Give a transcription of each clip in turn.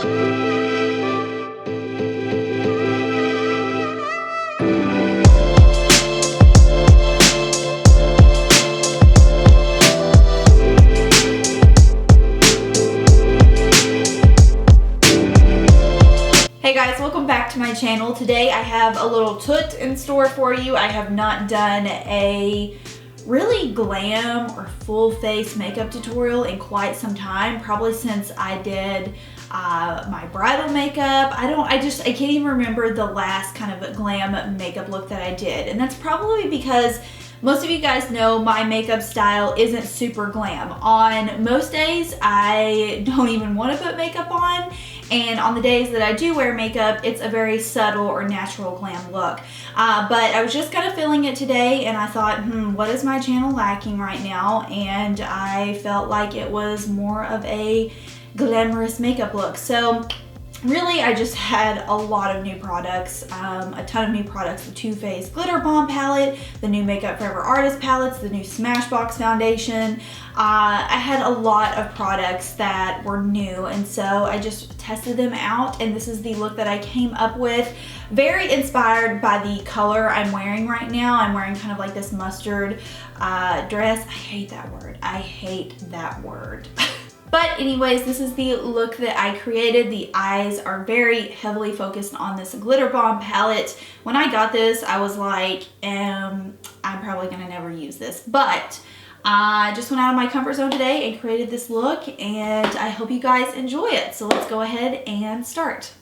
Hey guys, welcome back to my channel. Today I have a little toot in store for you. I have not done a really glam or full face makeup tutorial in quite some time, probably since I did my bridal makeup. I can't even remember the last kind of glam makeup look that I did, and that's probably because most of you guys know my makeup style isn't super glam. On most days, I don't even want to put makeup on, and on the days that I do wear makeup, it's a very subtle or natural glam look. But I was just kind of feeling it today, and I thought, what is my channel lacking right now? And I felt like it was more of a glamorous makeup look. So really, I just had a lot of new products, a ton of new products. The Too Faced Glitter Bomb palette, the new Makeup Forever Artist palettes, the new Smashbox foundation. I had a lot of products that were new, and so I just tested them out, and this is the look that I came up with. Very inspired by the color I'm wearing right now. I'm wearing kind of like this mustard dress. I hate that word. I hate that word. But anyways, this is the look that I created. The eyes are very heavily focused on this Glitter Bomb palette. When I got this, I was like, I'm probably gonna never use this. But I just went out of my comfort zone today and created this look, and I hope you guys enjoy it. So let's go ahead and start.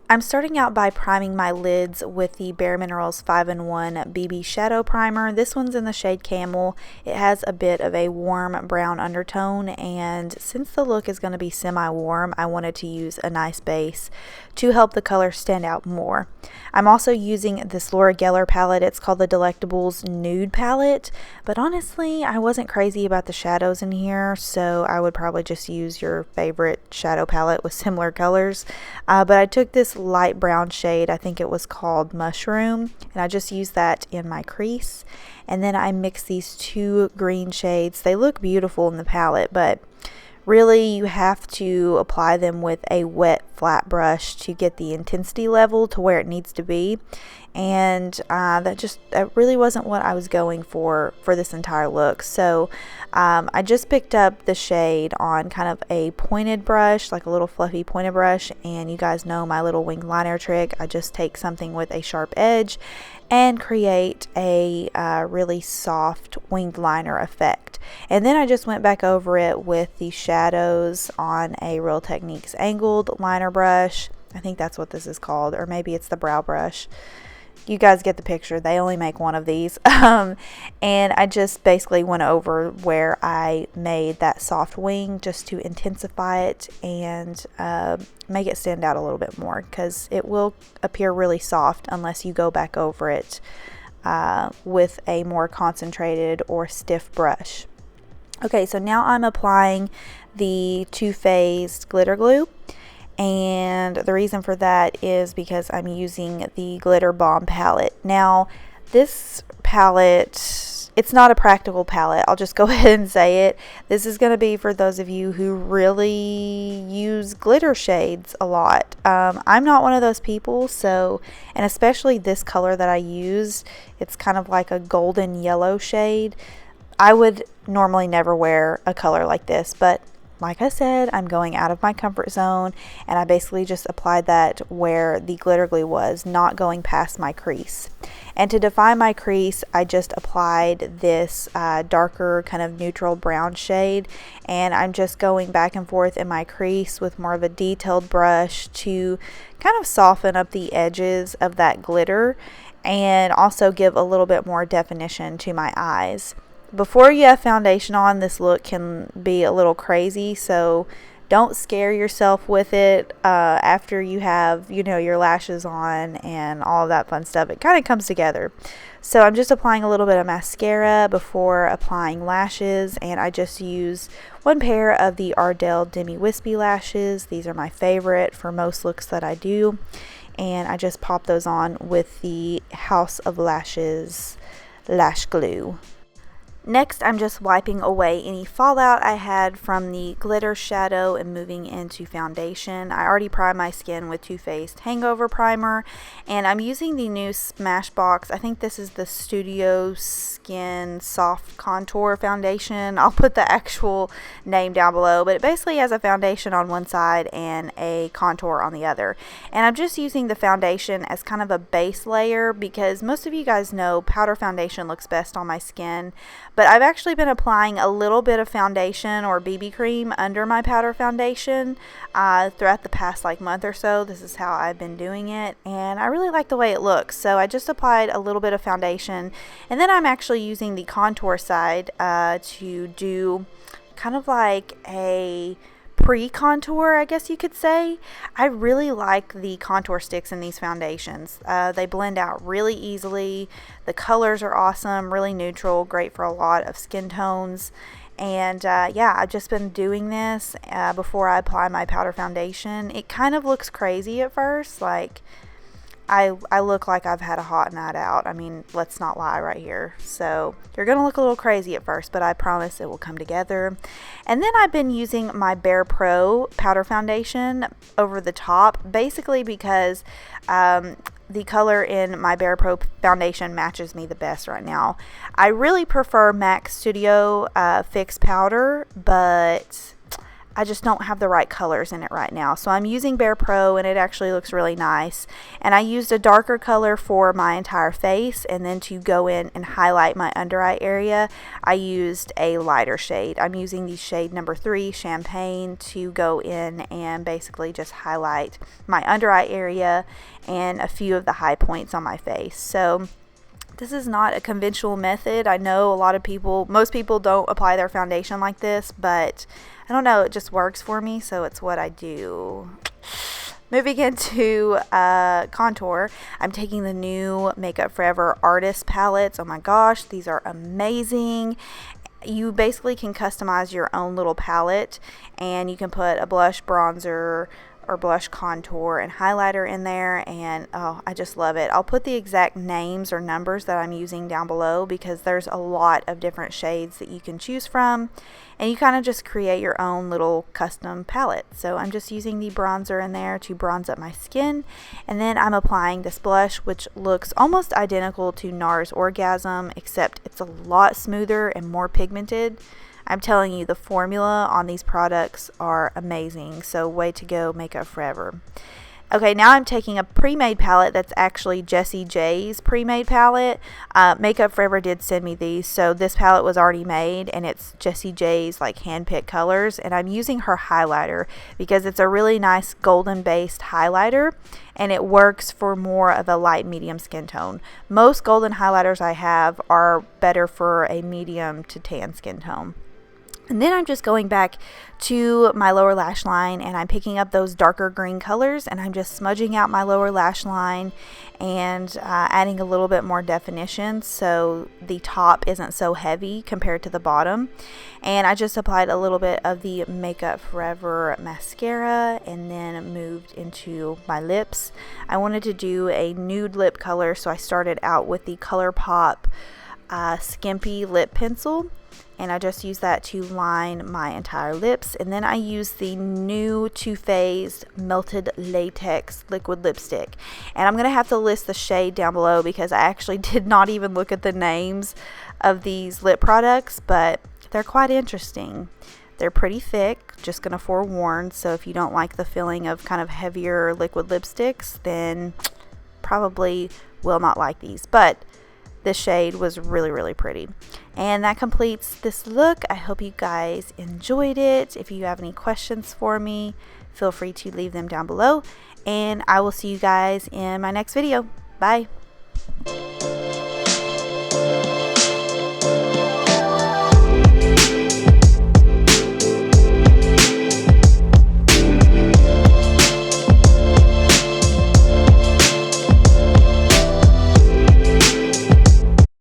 I'm starting out by priming my lids with the bareMinerals 5-in-1 BB Shadow Primer. This one's in the shade Camel. It has a bit of a warm brown undertone, and since the look is going to be semi-warm, I wanted to use a nice base to help the color stand out more. I'm also using this Laura Geller palette. It's called the Delectables Nude palette, but honestly, I wasn't crazy about the shadows in here, so I would probably just use your favorite shadow palette with similar colors. But I took this light brown shade, I think it was called Mushroom, and I just used that in my crease, and then I mixed these two green shades. They look beautiful in the palette, but really you have to apply them with a wet flat brush to get the intensity level to where it needs to be, and that really wasn't what I was going for this entire look. So I just picked up the shade on kind of a pointed brush, like a little fluffy pointed brush, and you guys know my little winged liner trick. I just take something with a sharp edge and create a really soft winged liner effect. And then I just went back over it with the shadows on a Real Techniques angled liner brush. I think that's what this is called, or maybe it's the brow brush. You guys get the picture. They only make one of these. And I just basically went over where I made that soft wing just to intensify it and make it stand out a little bit more, because it will appear really soft unless you go back over it with a more concentrated or stiff brush. Okay, so now I'm applying the Too Faced glitter glue. And the reason for that is because I'm using the Glitter Bomb palette. Now, this palette, it's not a practical palette. I'll just go ahead and say it. This is going to be for those of you who really use glitter shades a lot. I'm not one of those people, so, and especially this color that I use, it's kind of like a golden yellow shade. I would normally never wear a color like this, but like I said, I'm going out of my comfort zone, and I basically just applied that where the glitter glue was, not going past my crease. And to define my crease, I just applied this darker kind of neutral brown shade, and I'm just going back and forth in my crease with more of a detailed brush to kind of soften up the edges of that glitter and also give a little bit more definition to my eyes. Before you have foundation on, this look can be a little crazy, so don't scare yourself with it after you have, your lashes on and all of that fun stuff. It kind of comes together. So I'm just applying a little bit of mascara before applying lashes, and I just use one pair of the Ardell Demi Wispy lashes. These are my favorite for most looks that I do, and I just pop those on with the House of Lashes lash glue. Next, I'm just wiping away any fallout I had from the glitter shadow and moving into foundation. I already primed my skin with Too Faced Hangover Primer, and I'm using the new Smashbox. I think this is the Studio Skin Soft Contour Foundation. I'll put the actual name down below, but it basically has a foundation on one side and a contour on the other. And I'm just using the foundation as kind of a base layer because most of you guys know powder foundation looks best on my skin. But I've actually been applying a little bit of foundation or BB cream under my powder foundation throughout the past month or so. This is how I've been doing it, and I really like the way it looks. So I just applied a little bit of foundation, and then I'm actually using the contour side to do kind of like a pre-contour, I guess you could say. I really like the contour sticks in these foundations. They blend out really easily. The colors are awesome, really neutral, great for a lot of skin tones. And yeah, I've just been doing this before I apply my powder foundation. It kind of looks crazy at first, I look like I've had a hot night out. I mean, let's not lie right here. So you're going to look a little crazy at first, but I promise it will come together. And then I've been using my Bare Pro powder foundation over the top, basically because the color in my Bare Pro foundation matches me the best right now. I really prefer MAC Studio Fix powder, but I just don't have the right colors in it right now. So I'm using Bare Pro, and it actually looks really nice. And I used a darker color for my entire face, and then to go in and highlight my under eye area, I used a lighter shade. I'm using the shade number 3, Champagne, to go in and basically just highlight my under eye area and a few of the high points on my face. So this is not a conventional method. I know a lot of people, most people don't apply their foundation like this, but I don't know, it just works for me, so it's what I do. Moving into contour, I'm taking the new Makeup Forever Artist palettes. Oh my gosh, these are amazing. You basically can customize your own little palette, and you can put a blush, bronzer, or blush, contour, and highlighter in there, and oh, I just love it. I'll put the exact names or numbers that I'm using down below because there's a lot of different shades that you can choose from, and you kind of just create your own little custom palette. So I'm just using the bronzer in there to bronze up my skin, and then I'm applying this blush, which looks almost identical to NARS Orgasm, except it's a lot smoother and more pigmented. I'm telling you, the formula on these products are amazing. So way to go, Makeup Forever. Okay, now I'm taking a pre-made palette that's actually Jessie J's pre-made palette. Makeup Forever did send me these, so this palette was already made, and it's Jessie J's hand-picked colors. And I'm using her highlighter because it's a really nice golden-based highlighter, and it works for more of a light medium skin tone. Most golden highlighters I have are better for a medium to tan skin tone. And then I'm just going back to my lower lash line, and I'm picking up those darker green colors, and I'm just smudging out my lower lash line and adding a little bit more definition so the top isn't so heavy compared to the bottom. And I just applied a little bit of the Makeup Forever mascara and then moved into my lips. I wanted to do a nude lip color, so I started out with the ColourPop Skimpy lip pencil, and I just use that to line my entire lips. And then I use the new Too Faced Melted Latex liquid lipstick, and I'm gonna have to list the shade down below because I actually did not even look at the names of these lip products, but they're quite interesting. They're pretty thick, just gonna forewarn, so if you don't like the feeling of kind of heavier liquid lipsticks, then probably will not like these. But this shade was really, really pretty. And that completes this look. I hope you guys enjoyed it. If you have any questions for me, feel free to leave them down below. And I will see you guys in my next video. Bye.